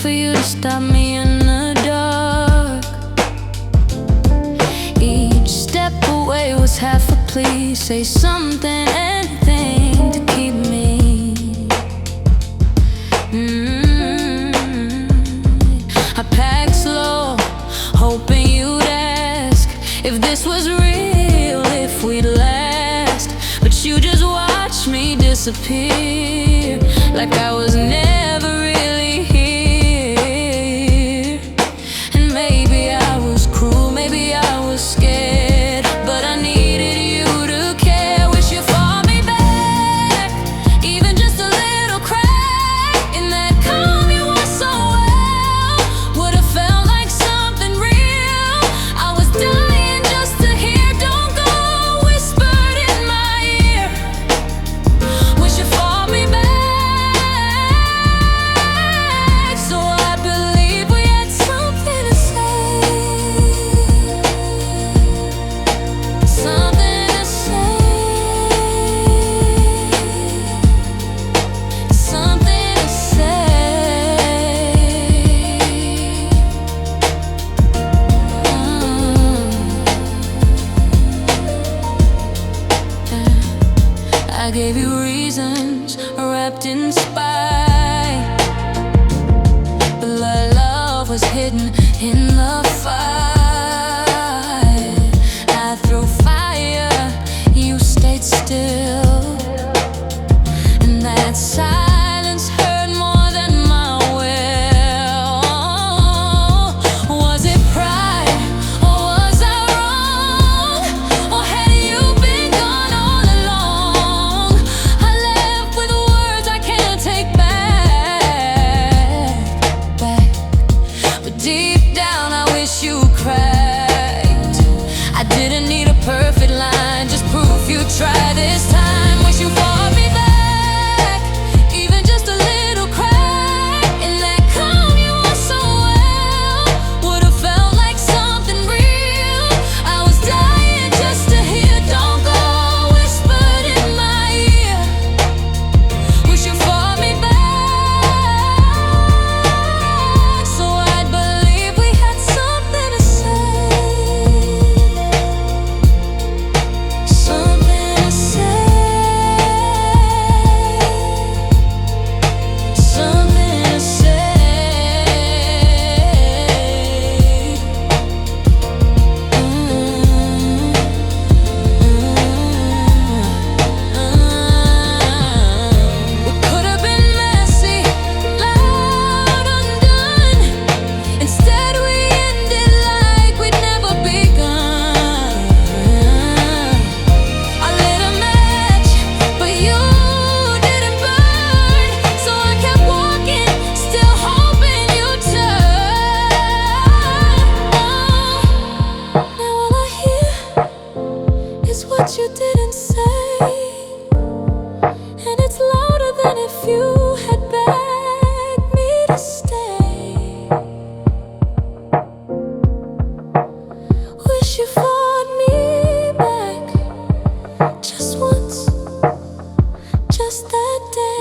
for you to stop me in the dark. Each step away was half a plea. Say something, anything to keep me. I packed slow, hoping you'd ask if this was real, if we'd last. But you just watched me disappear, like I was never really here. And maybe I was cruel, maybe I was scared, but I needed you to care. Wish you fought me back, even just a little crack in that calm you were so well. Would've felt like something real. I was dying just to hear, don't go, whispered in my ear. Wish you fought me back, so I believe we had something to say. Something to say. Something to say. I gave you reasons wrapped in spite, but love was hidden in the fight. I threw fire, you stayed still, and that silence hurt more than my will. Was it pride, or was I wrong? Or had you been gone all along? I left with words I can't take back. But deep down I wish you cracked. I didn't need a perfect line, just proof you tried this time. Wish you fought me back, even just a little crack in that calm you were so well. Would've felt like something real. I was dying just to hear, don't go, whispered in my ear. Wish you fought me back, so I'd believe we had something to say. Something to say. Something to say. We could have been messy, loud, undone. Instead we ended like we'd never begun. I lit a match, but you didn't burn, so I kept walking, still hoping you'd turn. Now all I hear is what you didn't say, and it's louder than if you had begged me to stay. Wish you fought me back, just once, just that day.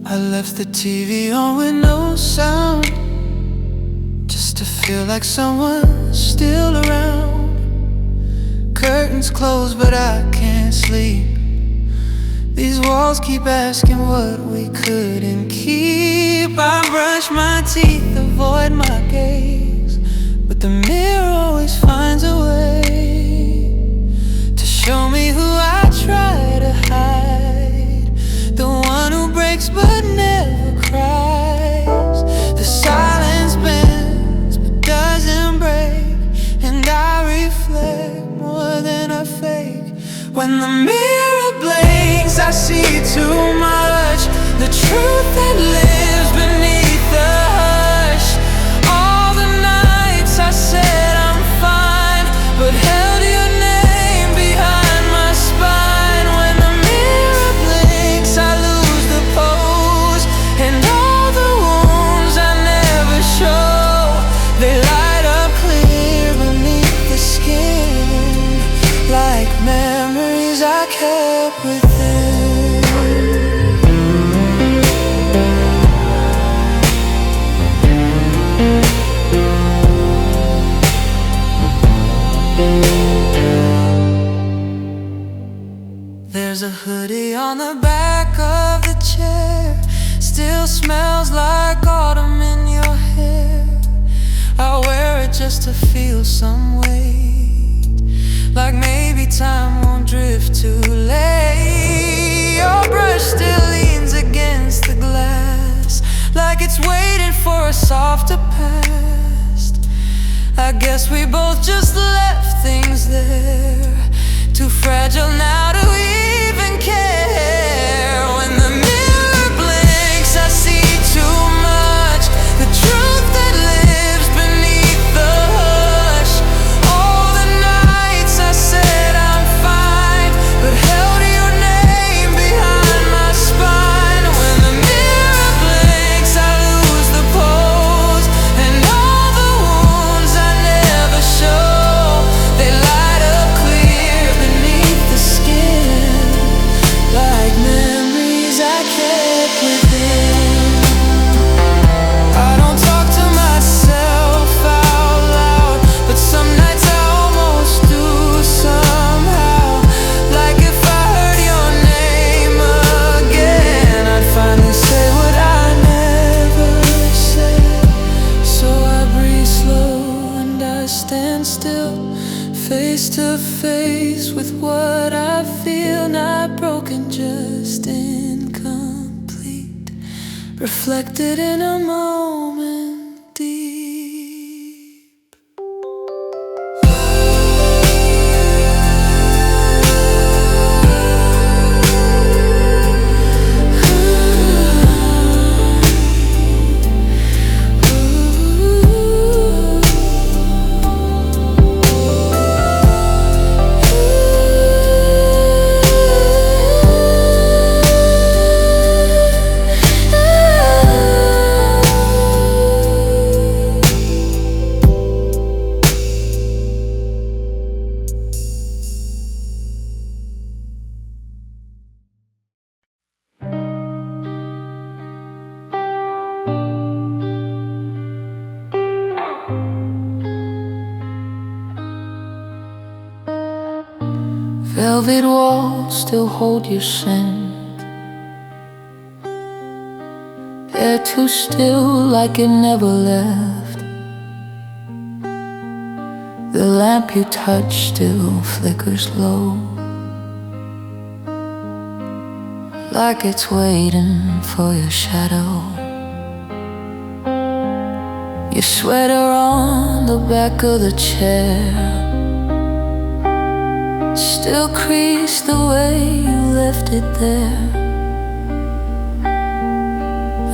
I left the TV on with no sound, just to feel like someone's still around. Curtains closed but I can't sleep. These walls keep asking what we couldn't keep. I brush my teeth, avoid my gaze, but the mirror always finds a way to show me who I try to hide. The one who breaks but never cries. The silence bends but doesn't break, and I reflect more than I fake. When the mirror blinks, I see too much. The truth that lives beneath the hush. All the nights I said I'm fine, but held your name behind my spine. When the mirror blinks, There's a hoodie on the back of the chair, still smells like autumn in your hair. I wear it just to feel some weight, like maybe time won't drift too late. Your brush still leans against the glass, like it's waiting for a softer past. I guess we both just left things there, too fragile now to even care. When the mirror blinks, I see too much, the truth that lives beneath the hush. All the nights I said I'm fine, but held your name behind my spine. When the mirror blinks, I lose the pose, and all the wounds I never show, they light up clear beneath the skin, like memories I kept within. I don't talk to myself out loud, but some nights I almost do somehow. Like if I heard your name again, I'd finally say what I never said. So I breathe slow and I stand still, face to face with what I feel. Not broken, just incomplete, reflected in a moment deep. Velvet walls still hold your scent, air too still like it never left. The lamp you touch still flickers low, like it's waiting for your shadow. Your sweater on the back of the chair still creased the way you left it there.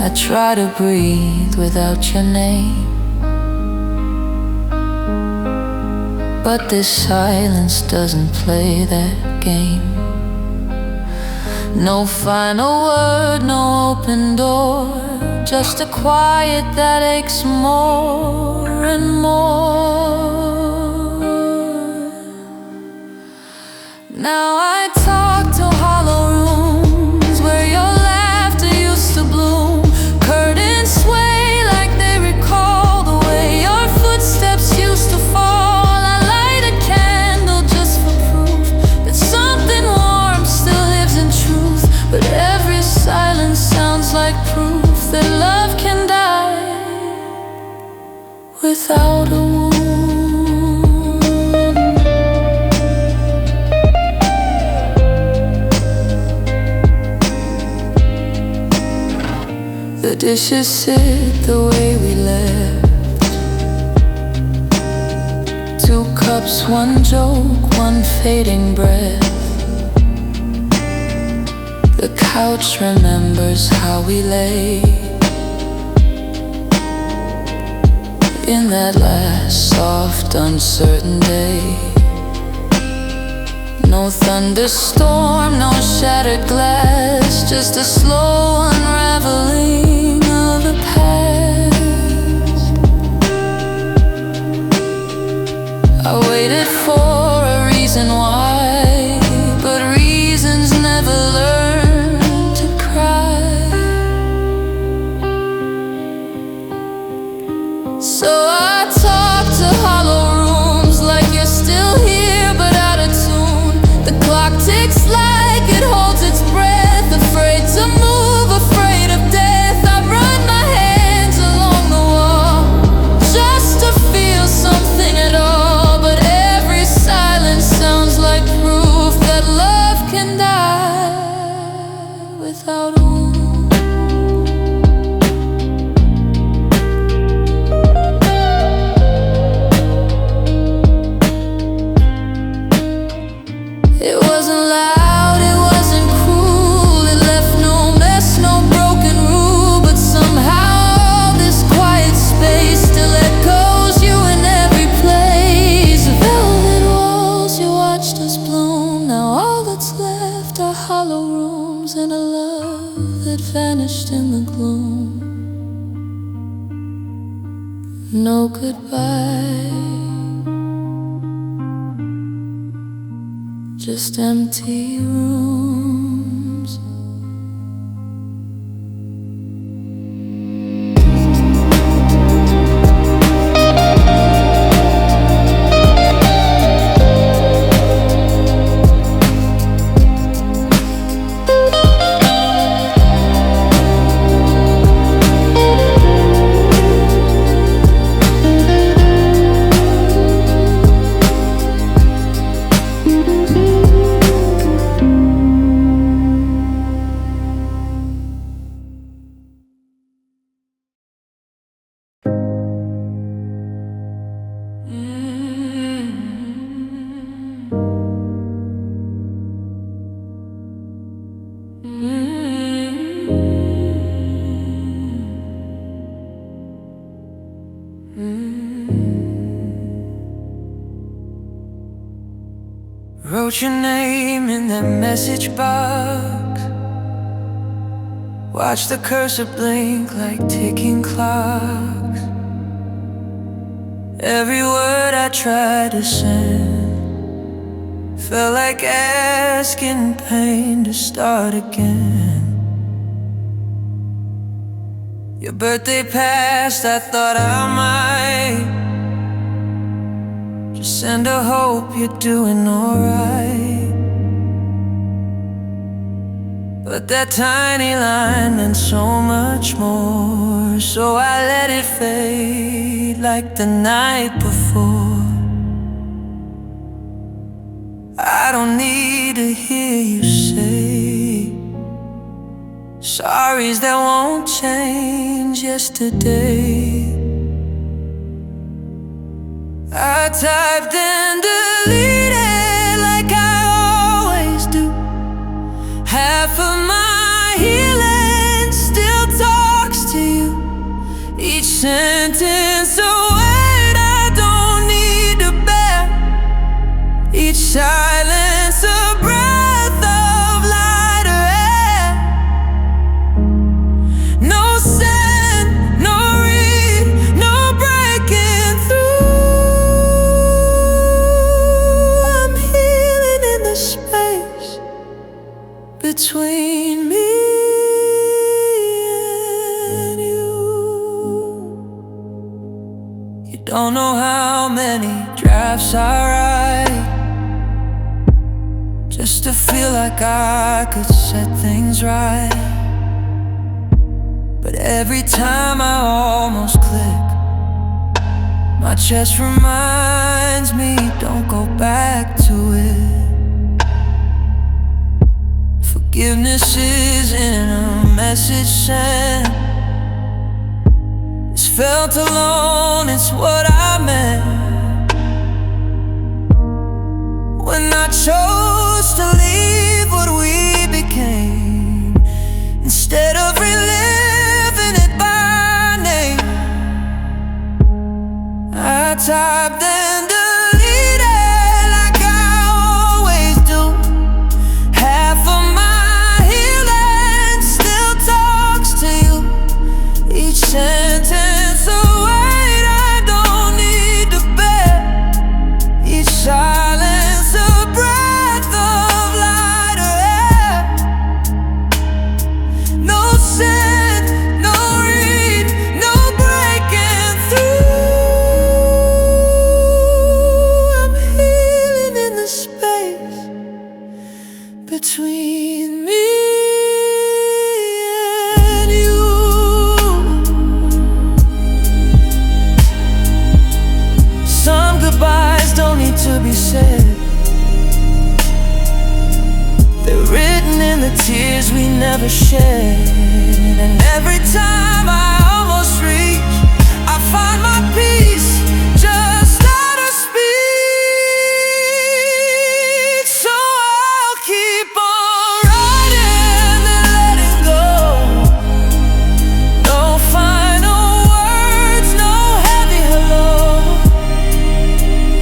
I try to breathe without your name, but this silence doesn't play that game. No final word, no open door, just a quiet that aches more and more. Now I talk to hollow rooms where your laughter used to bloom. Curtains sway like they recall the way your footsteps used to fall. I light a candle just for proof that something warm still lives in truth. But every silence sounds like proof that love can die without a wound. The dishes sit the way we left, 2 cups, 1 joke, 1 fading breath. The couch remembers how we lay in that last soft, uncertain day. No thunderstorm, no shattered glass, just a slow unraveling of the past. I waited for a reason why, but reasons never learn to cry. So I talk to hollow rooms like you're still here but out of tune. The clock ticks like it holds without a wound. It wasn't loud, it wasn't cruel, it left no mess, no broken rule. But somehow this quiet space still echoes you in every place. Velvet walls, you watched us bloom. Now all that's left are hollow rooms and a love that vanished in the gloom. No goodbye, just empty rooms. Wrote your name in that message box. Watch the cursor blink like ticking clocks. Every word I tried to send felt like asking pain to start again. Your birthday passed, I thought I might just send a hope you're doing alright. But that tiny line meant so much more, so I let it fade like the night before. I don't need to hear you say sorries that won't change yesterday. I typed and deleted like I always do. Half of my healing still talks to you. Each sentence a weight I don't need to bear. Each silence a breath of lighter air. No send, no read, no breaking through. I'm healing in the space between me and you. You don't know how many drafts I write just to feel like I could set things right. But every time I almost click, my chest reminds me, don't go back to it. Forgiveness isn't a message sent. It's felt alone, it's what I meant when I chose to leave what we became, instead of reliving it by name. I typed and deleted like I always do. Half of my healing still talks to you. Each sentence a weight I don't need to bear. Each silence a breath tears we never shed. And every time I almost reach, I find my peace just out of speed. So I'll keep on riding and letting go. No final words, no heavy hello.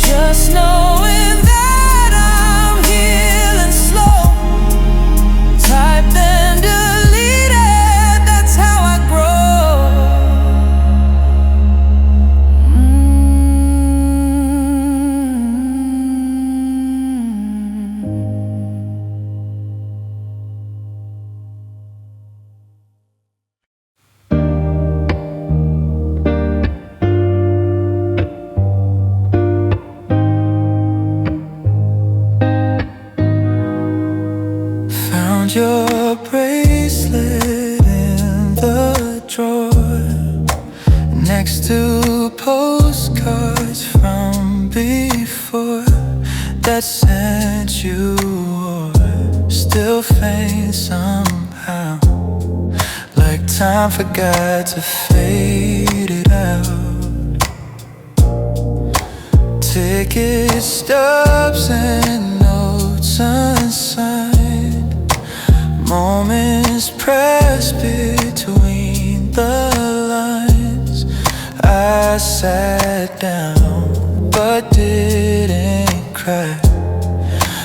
Just knowing that I'm healing slow. Type then deleted, that's how I grow. Found your bracelet in the drawer, next to postcards from before that scent you wore still faint somehow, like time forgot to fade it out. Ticket stubs and notes unsigned, moments pressed between the lines. I sat down but didn't cry,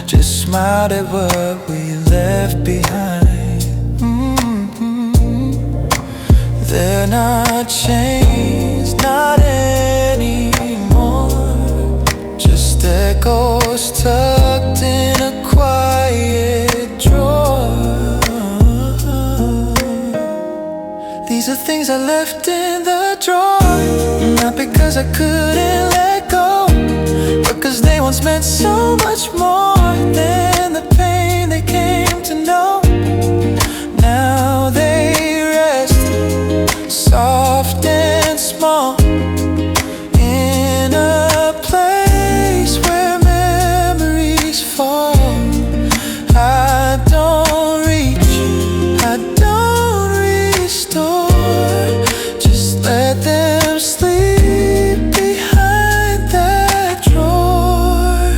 just smiled at what we left behind. They're not chains, not anymore, just echoes tucked in a quiet drawer. These are things I left in the drawer, not because I couldn't let go, but cause they once meant so much more than the pain they came to know. Now they rest, soft and small, in a place where memories fall. I don't reach, I don't restore, just let them sleep behind that drawer.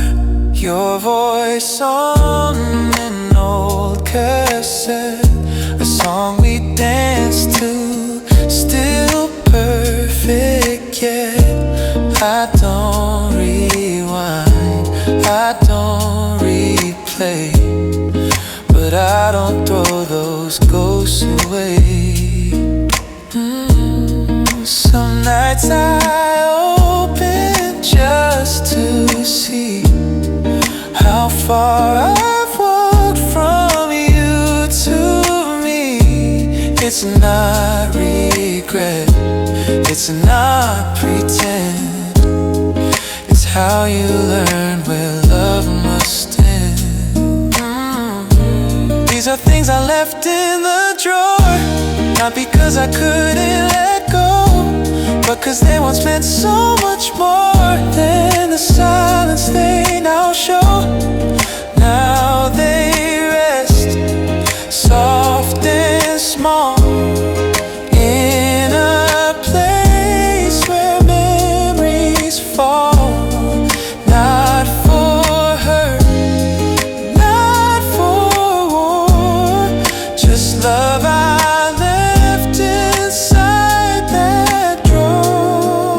Your voice on an old cassette, a song we danced to, still perfect yet. I don't rewind, I don't replay, but I don't throw those ghosts away. Some nights I open just to see how far I've walked from you to me. It's not regret, it's not pretend, it's how you learn where love must end. These are things I left in the drawer, not because I couldn't let go, but cause they once meant so much more than the silence they now show. Now they rest, soft and small, in a place where memories fall. Not for hurt, not for war, just love I left inside that drawer.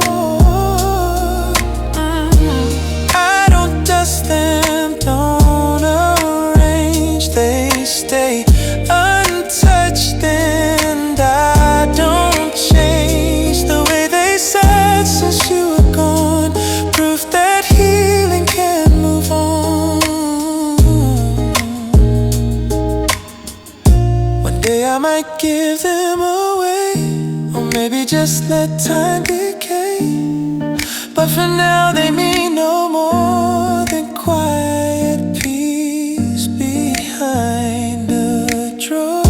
I don't dust them, don't arrange, they stay untouched, and I don't change the way they said since you were gone. Proof that healing can move on. One day I might give them away, or maybe just let time decay, but for now they mean no more than quiet peace behind a drawer.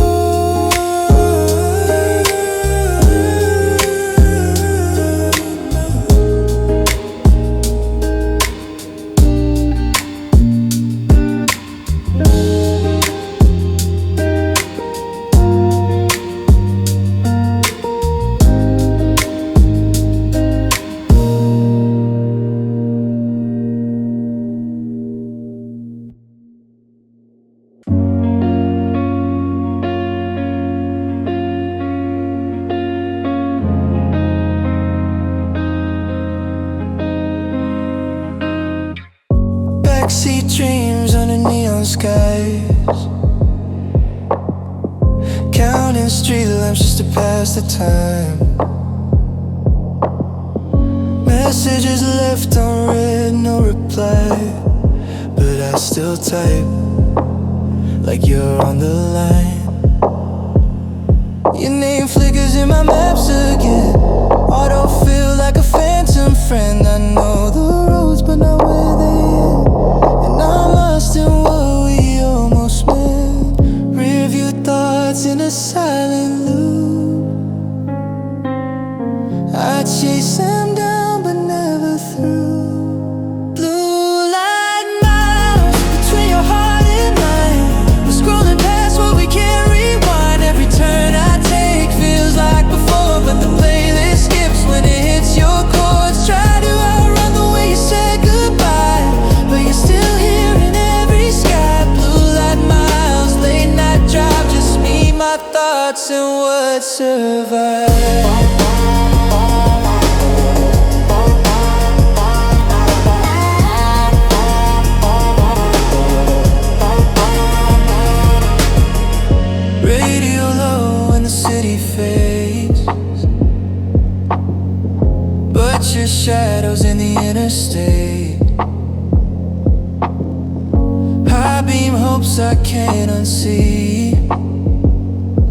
street lamps just to pass the time. Messages left unread, no reply, but I still type like you're on the line. Your name flickers in my maps again. Auto feel like a phantom friend. I know the roads but not where they end, and I'm lost in what we almost met. Rearview thoughts in a silent loop. I chase them down but never through. Blue light miles between your heart and mine. We're scrolling past what we can't rewind. Every turn I take feels like before, but the playlist skips when it hits your chords. Try to outrun the way you said goodbye, but you're still here in every sky. Blue light miles, late night drive, just me, my thoughts, and what survived. Radio low when the city fades, but your shadow's in the interstate. High beam hopes I can't unsee,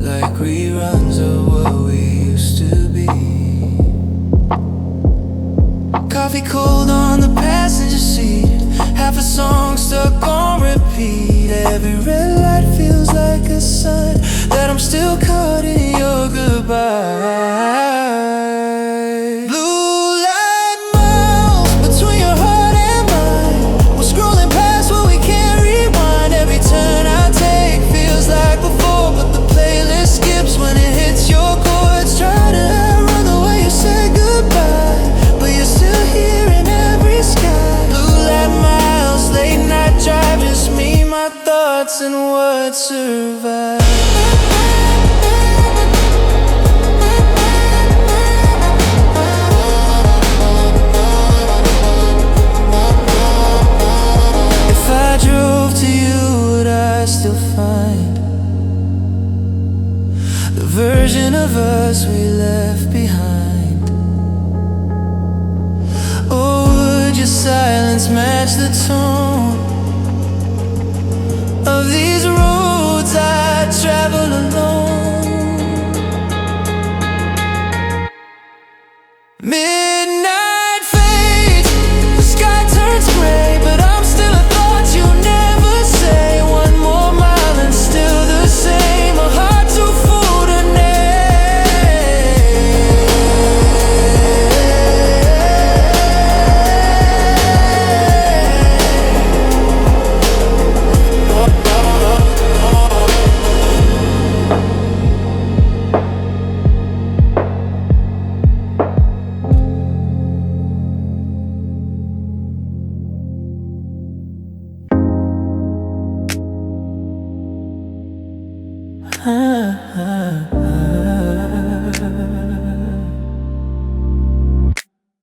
like reruns of what we used to be. Coffee cold on the passenger seat, half a song stuck on repeat. Every red light feels like a sign that I'm still caught in your goodbye. Blue light miles between your heart and mine. We're scrolling past what we can't rewind. Every turn I take feels like before, but the playlist skips when it hits your chords. Try to outrun the way you said goodbye, but you're still here in every sky. Blue light miles, late night drive, just me, my thoughts, and what survived. If I drove to you, would I still find the version of us we left behind? Or would your silence match the tone of these roads I travel alone? Midnight fades, the sky turns gray, but I'm still a thought you never say. One more mile and still the same, a heart too full to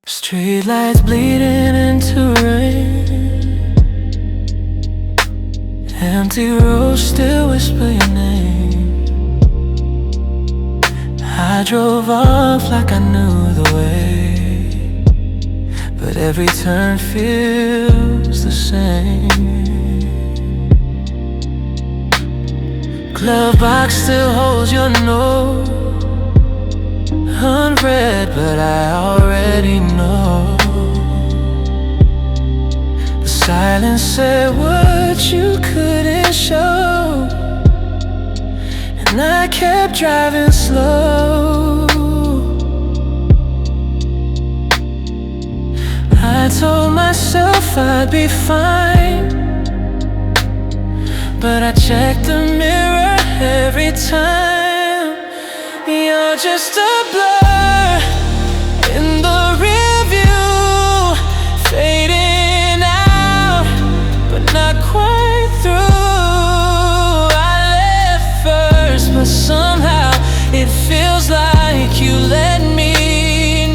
street lights bleeding into rain, empty roads still whisper your name. I drove off like I knew the way, but every turn feels the same. Glove box still holds your note, unread, but I already know. The silence said what you couldn't show, and I kept driving slow. I told myself I'd be fine, but I checked the mirror every time. You're just a blur in the rearview, fading out, but not quite through. I left first, but somehow it feels like you let me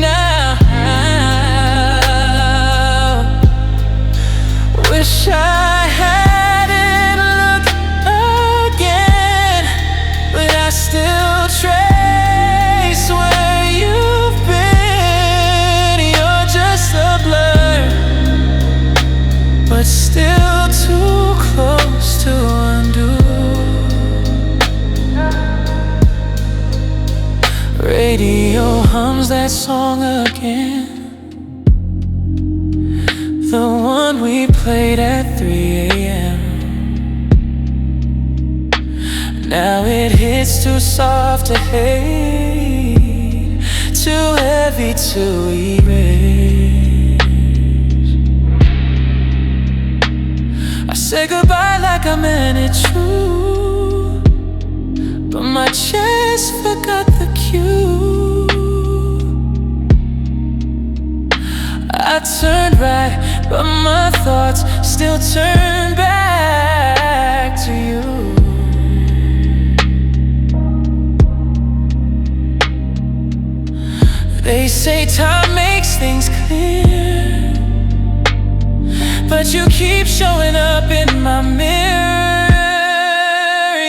now. Wish I hadn't looked again, but I still try. radio hums that song again, the one we played at 3 a.m. Now it hits too soft to hate, too heavy to erase. I said goodbye like I meant it true, but my chest forgot the cue. I turned right, but my thoughts still turn back to you. They say time makes things clear, but you keep showing up in my mirror.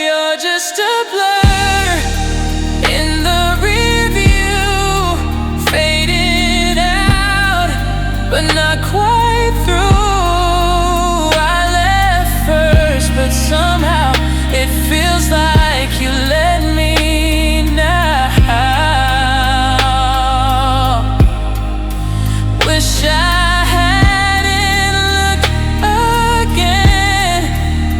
You're just a blur in the rearview, fading out, but not quite through. I left first, but somehow it feels like you let me now. Wish I hadn't looked again,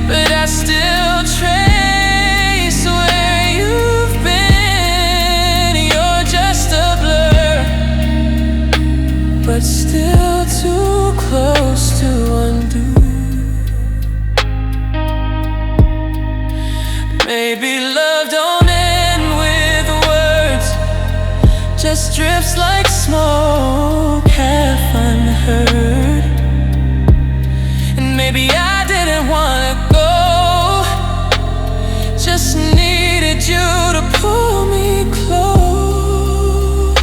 but I still trace where you've been. You're just a blur, but still too close to undo. Maybe love don't end with words, just drifts like smoke, half unheard. And maybe I didn't wanna go, just needed you to pull me close.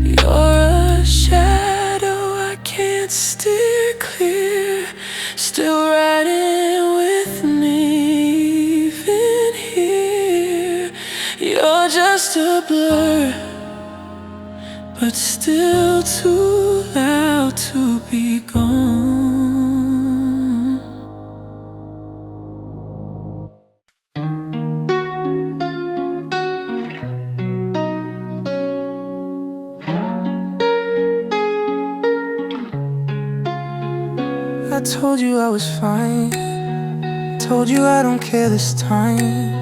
You're a shadow I can't steer clear, still riding with me even here. You're just a blur, but still too loud to be gone. I told you I was fine, told you I don't care this time.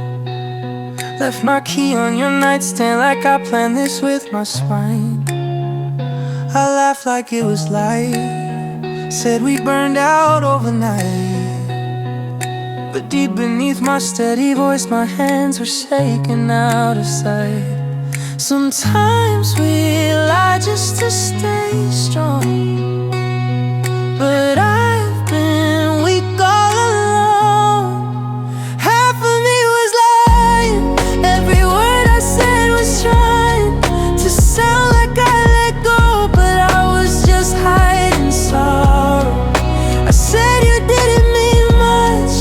Left my key on your nightstand like I planned this with my spine. I laughed like it was light, said we burned out overnight. But deep beneath my steady voice, my hands were shaking out of sight. Sometimes we lie just to stay strong, but I've been weak all along. Half of me was lying, every word I said was trying to sound like I let go, but I was just hiding sorrow. I said you didn't mean much,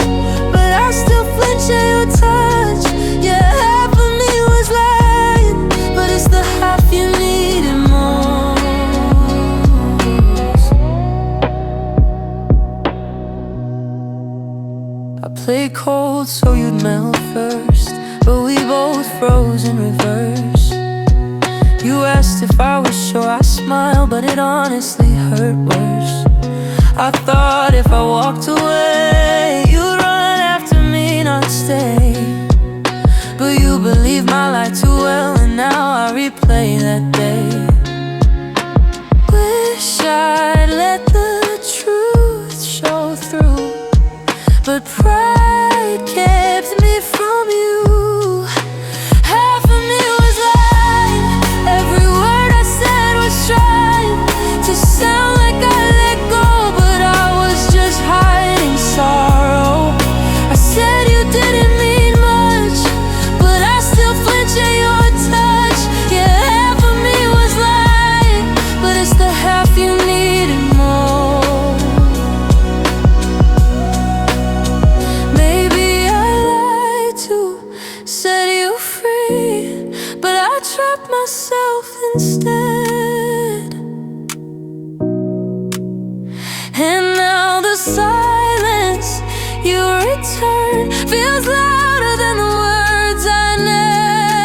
but I still flinch at your touch. Yeah, half of me was lying, but it's the half you needed most. I played cold so you'd melt first, but we both froze in reverse. You asked if I was sure, I smiled, but it honestly hurt worse. I thought if I walked away, you'd run after me, not stay. But you believed my lie too well, and now I replay that day. Wish I'd let the truth show through, but pride kept me from you. Half of me was lying, every word I said was trying to sound like I let go, but I was just hiding sorrow. I said you didn't mean much, but I still flinch at your touch. Yeah, half of me was lying, but it's the half you needed more. Maybe I lied to set you free, but I trapped myself instead. And now the silence you return feels louder than the words I never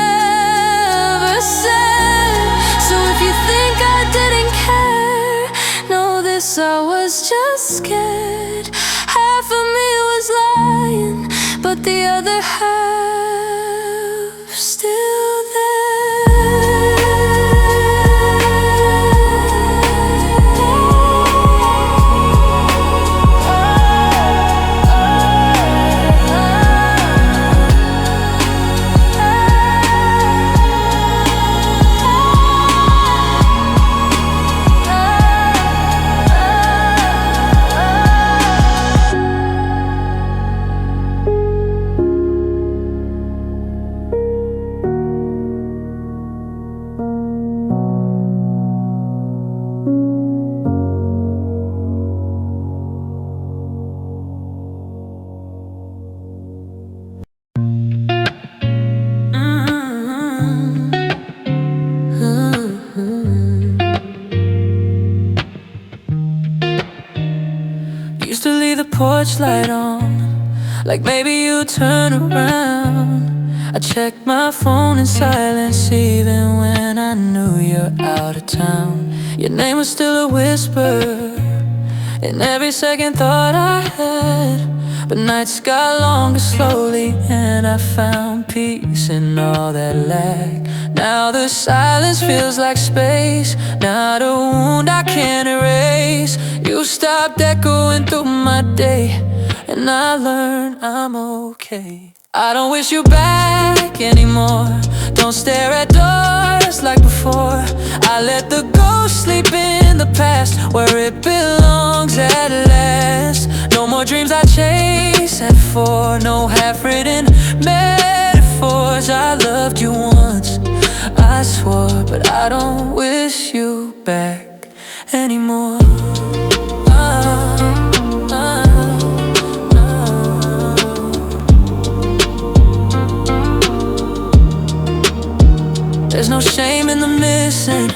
like maybe you turn around. I checked my phone in silence even when I knew you're out of town. Your name was still a whisper in every second thought I had. But nights got longer slowly, and I found peace in all that lag. Now the silence feels like space, not a wound I can't erase. You stopped echoing through my day, and I learned I'm okay. I don't wish you back anymore. Don't stare at doors like before. I let the ghost sleep in the past, where it belongs at last. No more dreams I chase at four, no half-written metaphors. I loved you once, I swore, but I don't wish you back anymore. There's no shame in the missing,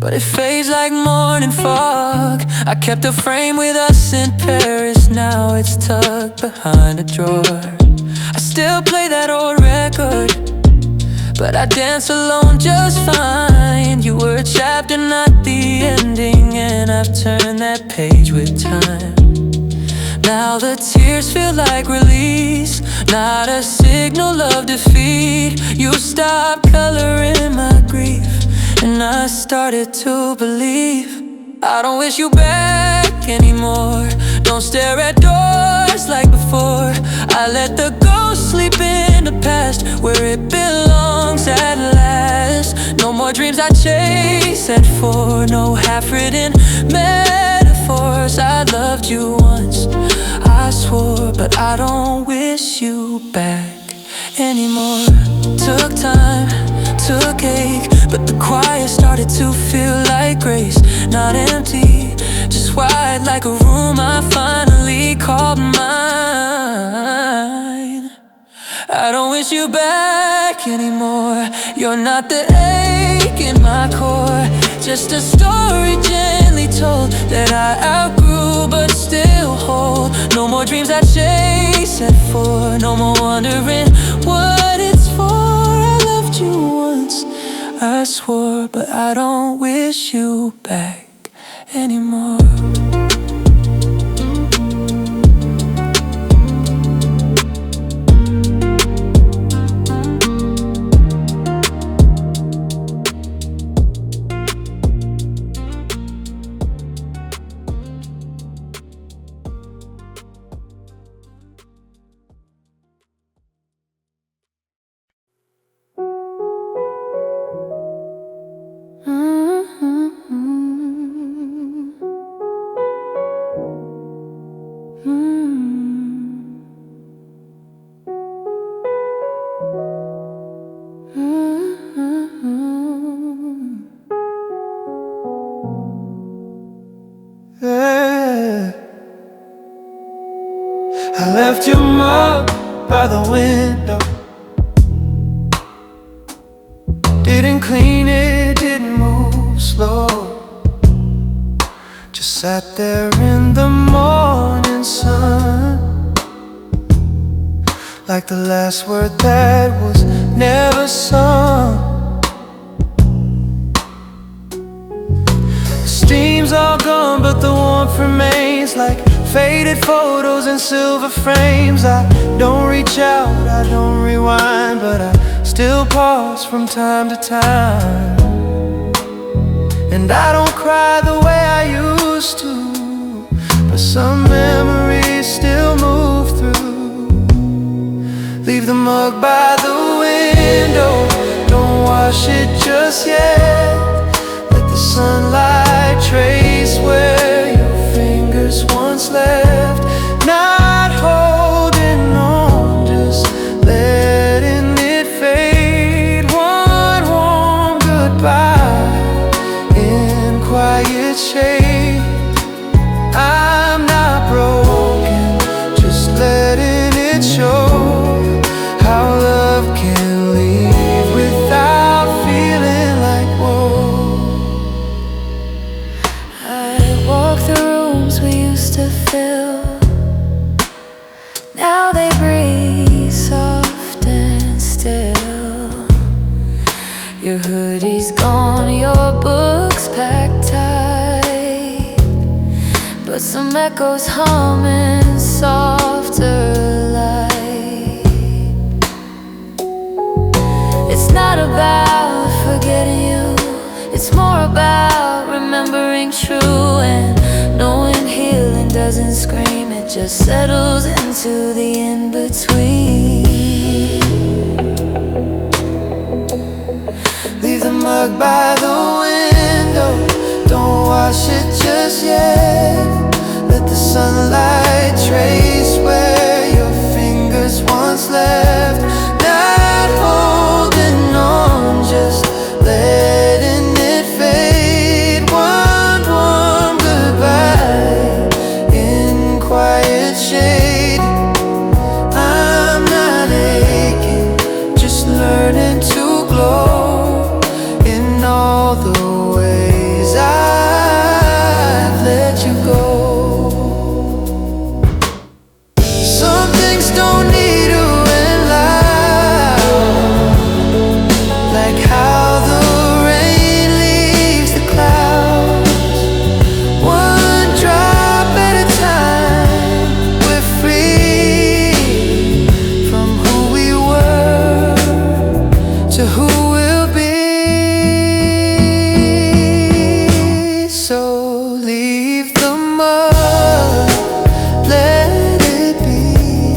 but it fades like morning fog. I kept a frame with us in Paris, now it's tucked behind a drawer. I still play that old record, but I dance alone just fine. You were a chapter, not the ending, and I've turned that page with time. Now the tears feel like release, not a signal of defeat. You stopped coloring my grief, and I started to believe. I don't wish you back anymore. Don't stare at doors like before. I let the ghost sleep in the past, where it belongs at last. No more dreams I chase at four, no half-written metaphors. I loved you once, I swore, but I don't wish you back anymore. Took time, took ache, but the quiet started to feel like grace. Not empty, just wide like a room I finally called mine. I don't wish you back anymore. You're not the ache in my core, just a story gently told that I outgrew but still hold. No more dreams I chase at four, no more wondering what it's for. I loved you once, I swore, but I don't wish you back anymore. I left your mug by the window. Didn't clean it, didn't move slow. Just sat there in the morning sun, like the last word that was never sung. The steam's all gone, but the warmth remains, like faded photos in silver frames. I don't reach out, I don't rewind, but I still pause from time to time. And I don't cry the way I used to, but some memories still move through. Leave the mug by the window, don't wash it just yet. Let the sunlight trace where your fingers once left. Not holding on, just letting it fade. One warm goodbye in quiet shade. I'm not broken, just letting it show how love can leave without feeling like whoa. Your hoodie's gone, your books packed tight, but some echoes humming softer light. It's not about forgetting you, it's more about remembering true, and knowing healing doesn't scream, it just settles into the in-between. Leave the mug by the window, don't wash it just yet. Let the sunlight trace where your fingers once left. Not holding on, just letting it fade. One warm goodbye in quiet shade. I'm not aching, just learning to glow in all the ways I've let you go. Some things don't need to end loud, like how the rain leaves the clouds. One drop at a time, we're free from who we were to who we'll be. So leave the mud, let it be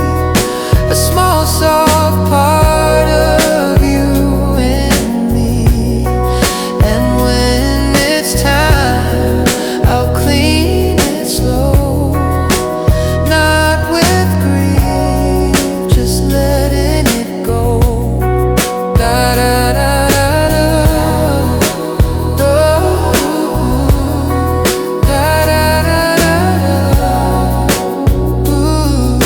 a small soft part of you and me. And when it's time, I'll clean it slow, not with grief, just letting it go. Da da da da da, da da da da da, ooh,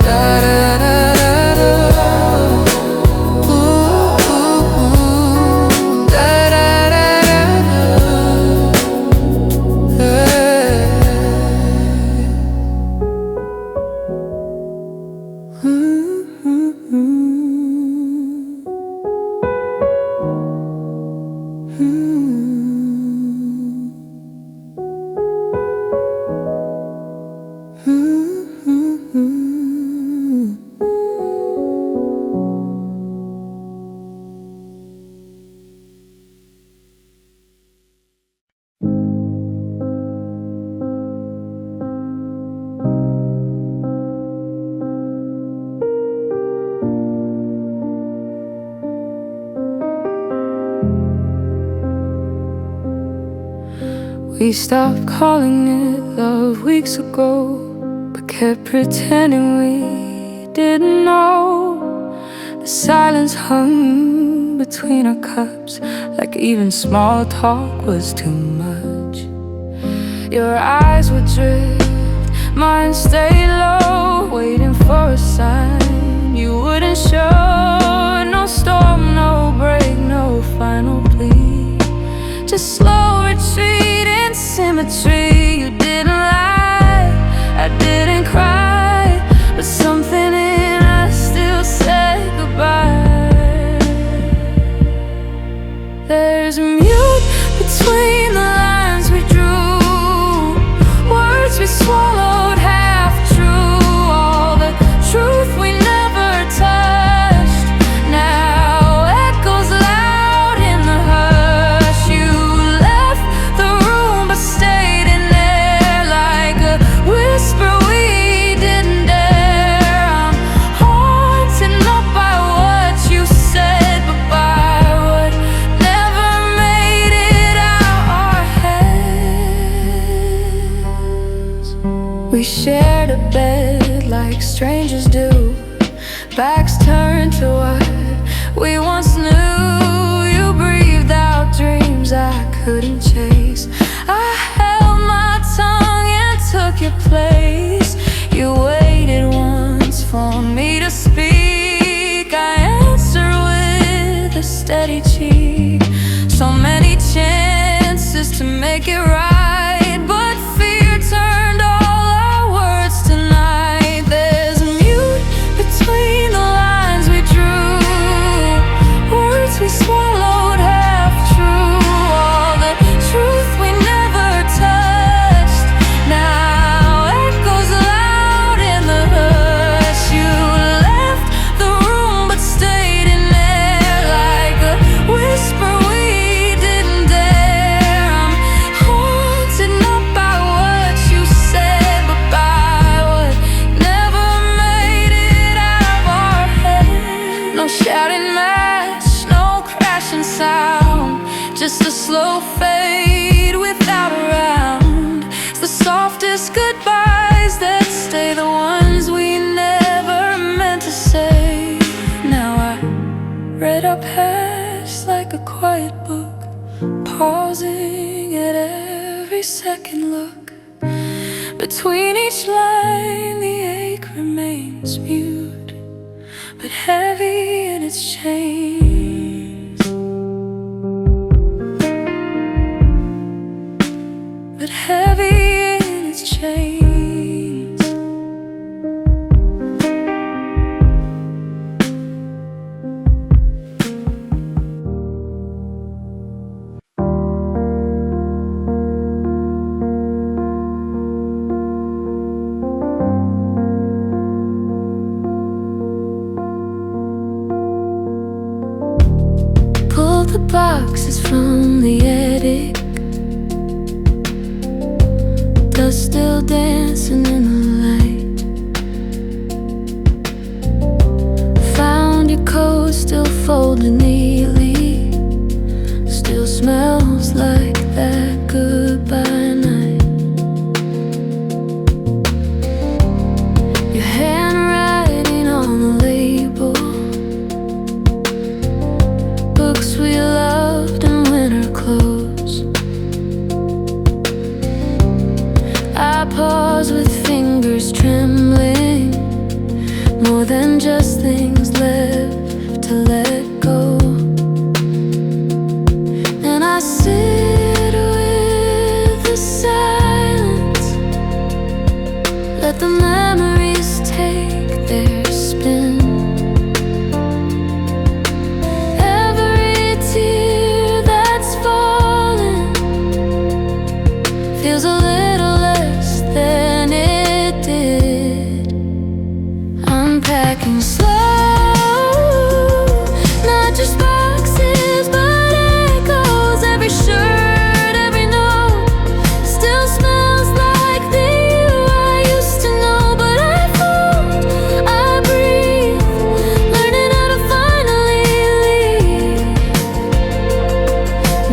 da da da da da, ooh, da da da da da, We stopped calling it love weeks ago, but kept pretending we didn't know. The silence hung between our cups, like even small talk was too much. Your eyes would drift, mine stay low, waiting for a sign you wouldn't show. No storm, no break, no final plea, just slow retreat in symmetry. You didn't lie, I didn't cry, but something in us still said goodbye. There's mute between the lines we drew, words we swallowed half true, all the truth we never touched now echoes loud in the hush. You left the room but stayed in there like a whisper we didn't dare. I'm haunted not by what you said, but by what never made it out our heads. We shared a bed like strangers do, backs turned to what we once knew. You breathed out dreams I couldn't chase. I held my tongue and took your place. You waited once for me to speak. I answered with a steady cheek. So many chances to make it right, but fear turned all our words tonight. There's mute between the lines we drew, words we No shouting match, no crashing sound, just a slow fade without a round. It's the softest goodbyes that stay, the ones we never meant to say. Now I read our past like a quiet book, pausing at every second look. Between each line the ache remains mute, but heavy in its chains. But heavy in its chains. The boxes from the attic, dust still dancing in the light. Found your coat still folded neatly, still smells like that goodbye night. Your handwriting on the label, books we loved in winter clothes. I pause with fingers trembling, more than just things left to let go. And I sit with the silence, let the memories take their spin. Feels a little less than it did. Unpacking slow, not just boxes but echoes. Every shirt, every note still smells like the you I used to know. But I fold, I breathe, learning how to finally leave.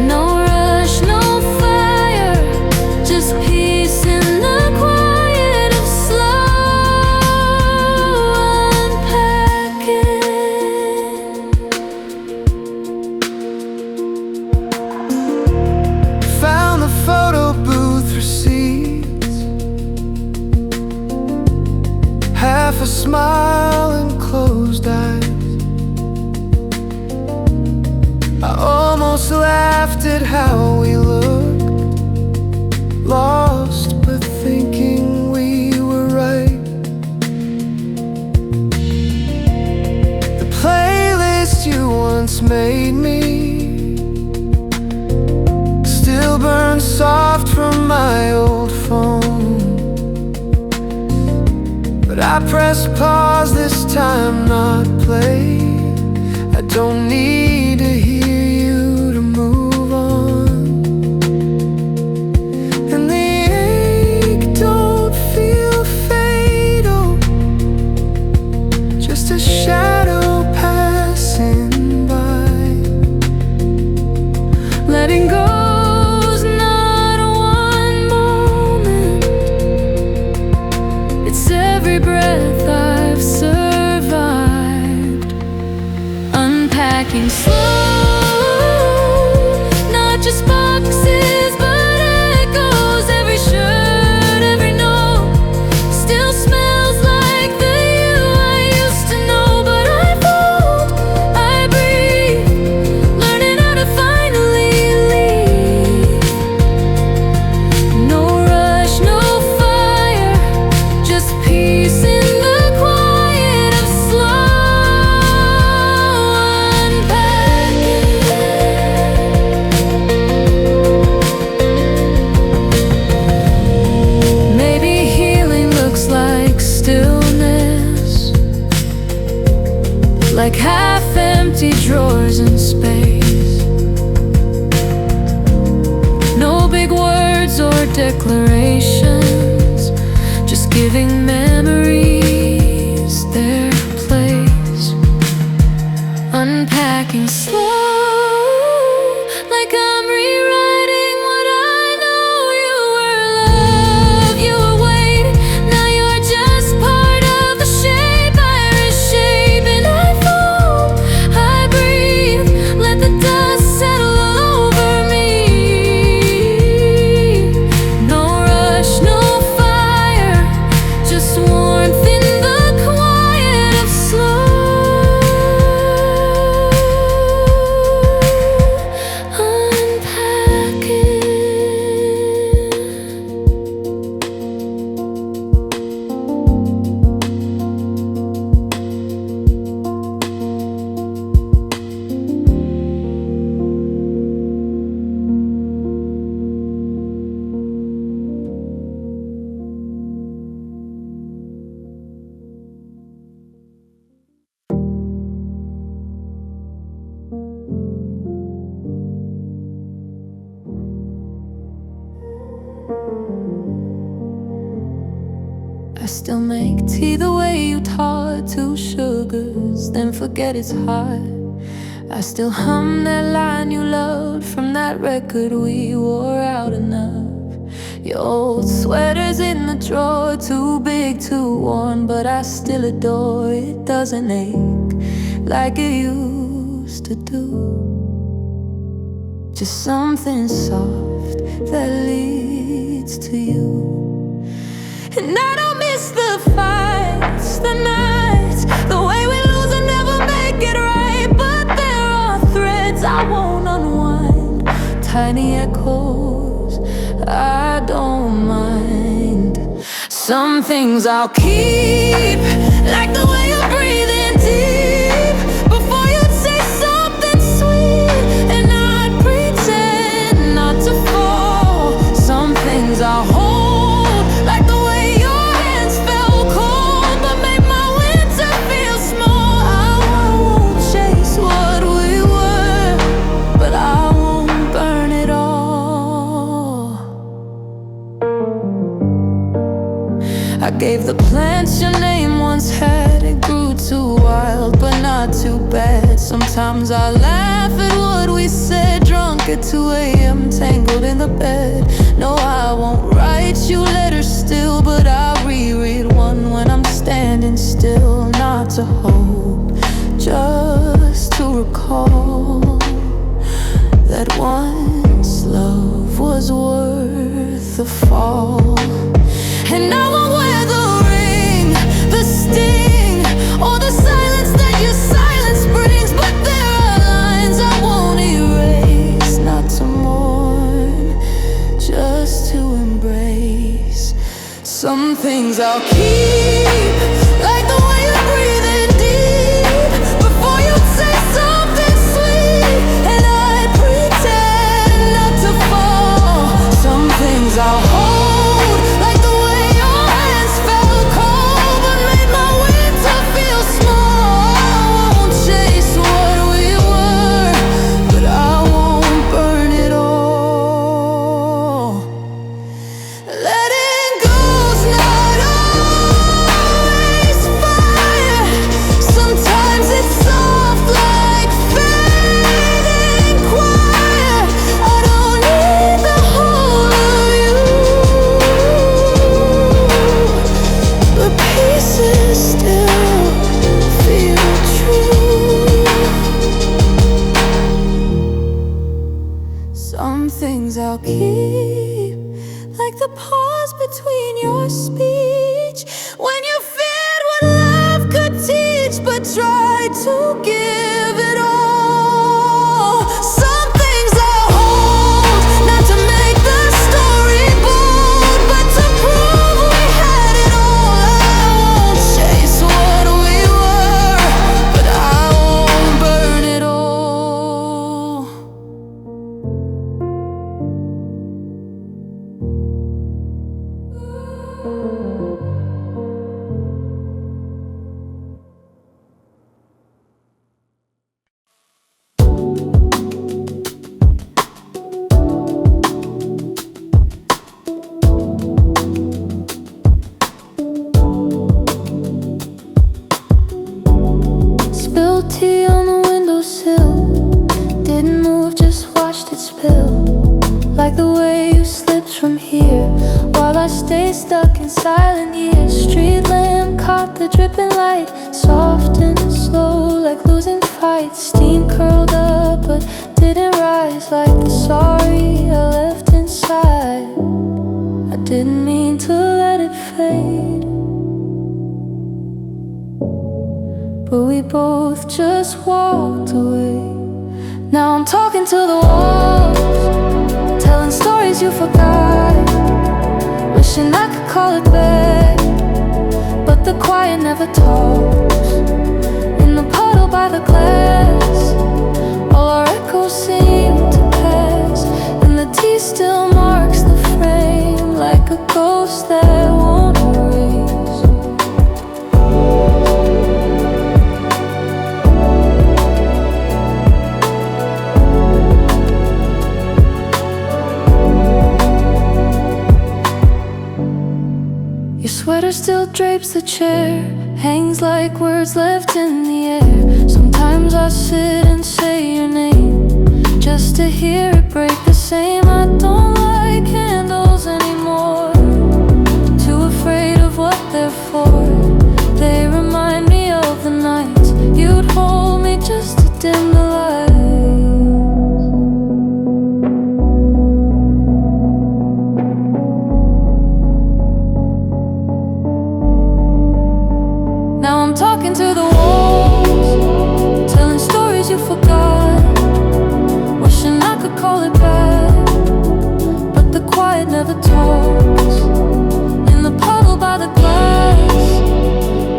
No rush, no fire, just peace in the quiet of slow unpacking. Found the photo booth receipts, half a smile and closed eyes. I almost laughed at how we looked, lost but thinking we were right. The playlist you once made me still burns soft from my old phone. But I press pause this time, not play. I don't need to hear you to move on. And the ache don't feel fatal, just a shadow passing by. Letting go's not one moment, it's every breath I've survived. Unpacking slow, not just boxes but echoes. Every shirt, every note still smells like the you I used to know. But I fold, I breathe, learning how to finally leave. No rush, no fire, just peace in the quiet of slow unpacking. Maybe healing looks like stillness, like half-empty drawers in space. No big words or declarations, just giving memories their place. unpacking slow, like I'm rewriting what I know. You were love, you were weight, now you're just part of the shape I reshape. And I fall, I breathe, let the dust settle over me. No rush, no fire, just warmth in the quiet of slow unpacking. I still make tea the way you taught, 2 sugars, then forget it's hot. I still hum that line you loved from that record we wore out enough. Your old sweater's in the drawer, too big, too worn, but I still adore it. Doesn't ache like it used to do. Just something soft that leads to you. And I don't miss the fights, the nights, the way we lose and never make it right. But there are threads I won't unwind, tiny echoes I don't mind. Some things I'll keep, like the way you're breathing deep before you'd say something sweet, and I'd pretend not to fall. Some things I'll hold, like the way your hands felt cold but made my winter feel small. I won't chase what we were, but I won't burn it all. I gave the plants your name once had. It grew too wild, but not too bad. Sometimes I laugh at what we said, drunk at 2 a.m., tangled in the bed. No, I won't write you letters still, but I'll reread one when I'm standing still. Not to hope, just to recall that once love was worth the fall. And I won't wear the ring, the sting, or the silence that your silence brings. But there are lines I won't erase, not to mourn, just to embrace. Some things I'll keep, like the way you're breathing deep before you'd say something sweet, and I'd pretend not to fall. Some things I'll hold, like the way your hands felt cold but made my winter feel small. I won't chase what we were, but I won't burn it all. Letting go's not always fire. Sometimes it's soft like fading quiet. I don't need the whole of you, but pieces still feel true. Some things I'll keep, like the pause between your speech when you feared what love could teach, but tried to give it all. Some things I hold, not to make the story bold, but to prove we had it all. I won't chase what we were, but I won't burn it all. white, steam curled up, but didn't rise like the sorry I left inside. I didn't mean to let it fade, but we both just walked away. Now I'm talking to the walls, telling stories you forgot, wishing I could call it back, but the quiet never talks. In the puddle by the glass, all our echoes seem to pass, and the tea still marks the frame like a ghost that won't erase. Your sweater still drapes the chair, hangs like words left in the air. Sometimes I sit and say your name, just to hear it break the same. I don't like candles anymore, too afraid of what they're for. They remind me of the nights you'd hold me just to dim the light. Now I'm talking to the walls, telling stories you forgot, wishing I could call it back, but the quiet never talks. In the puddle by the glass,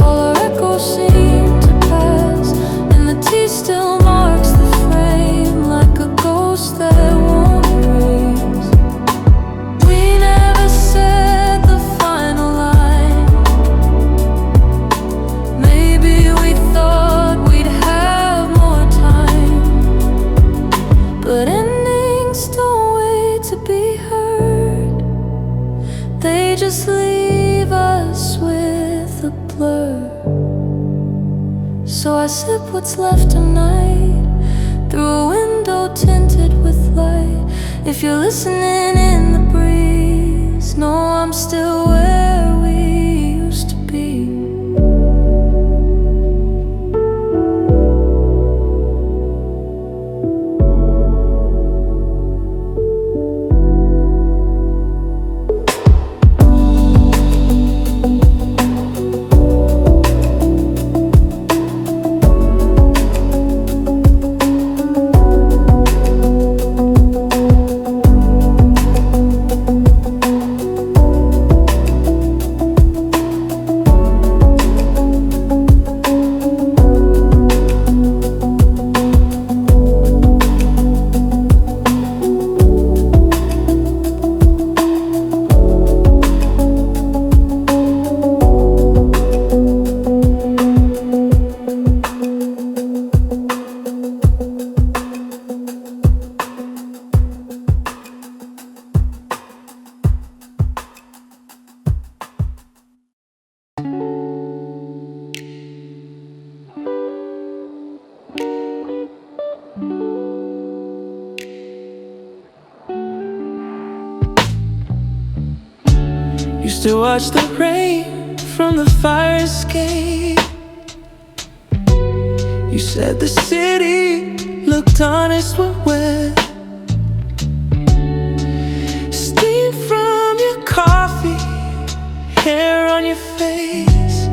all our echoes seem to pass, and the tea still marks the frame like a ghost that won't erase. We never said the final line. Maybe we thought we'd have more time, but endings don't wait to be heard. They just leave us with a blur. So I sip what's left tonight through a window tinted with light. If you're listening in the breeze, know I'm still where we used to be. Used to watch the rain from the fire escape. You said the city looked honest when wet. Steam from your coffee, hair on your face.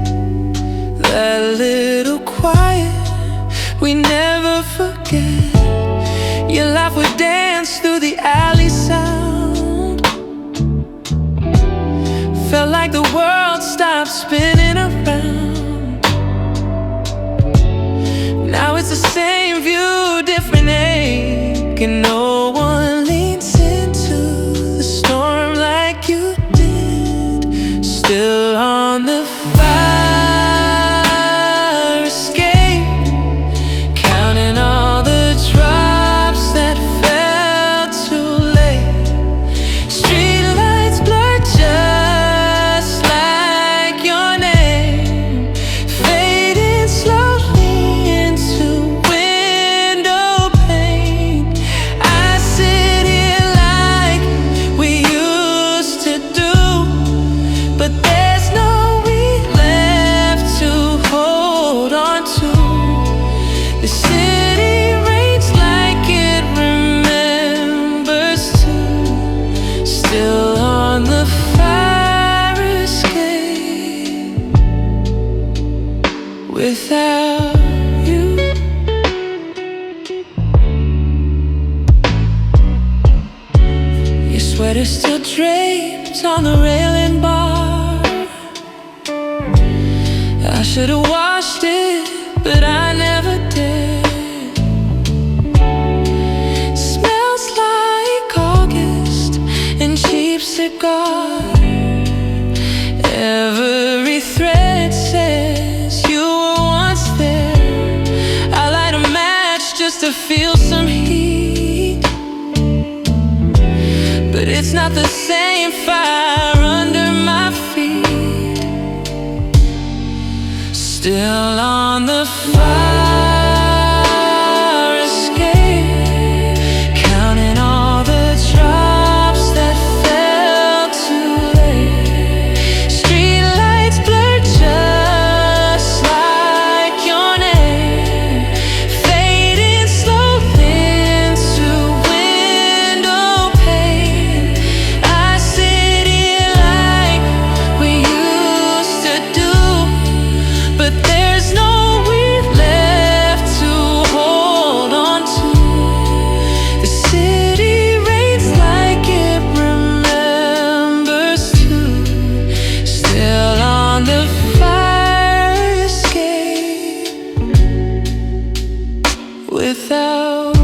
That little quiet we never forget. Your laugh would dance through the alley sound. Felt like the world stopped spinning around. Now it's the same view, different ache, and no one leans into the storm like you did. Still on the fire escape, counting all the drops that fell too late. Streetlights blur just like your name. draped on the railing bar. I should've washed it, but I never did. Smells like August and cheap cigar. Every thread says you were once there. I light a match just to feel some heat, but it's not the same fire under my feet. Still on the fire escape, counting all the drops that fell too late. Street lights blur just like your name, fading slowly into window pane. I sit here like we used to do, but there's no weed left to hold on to. The city rains like it remembers too. Still on the fire escape without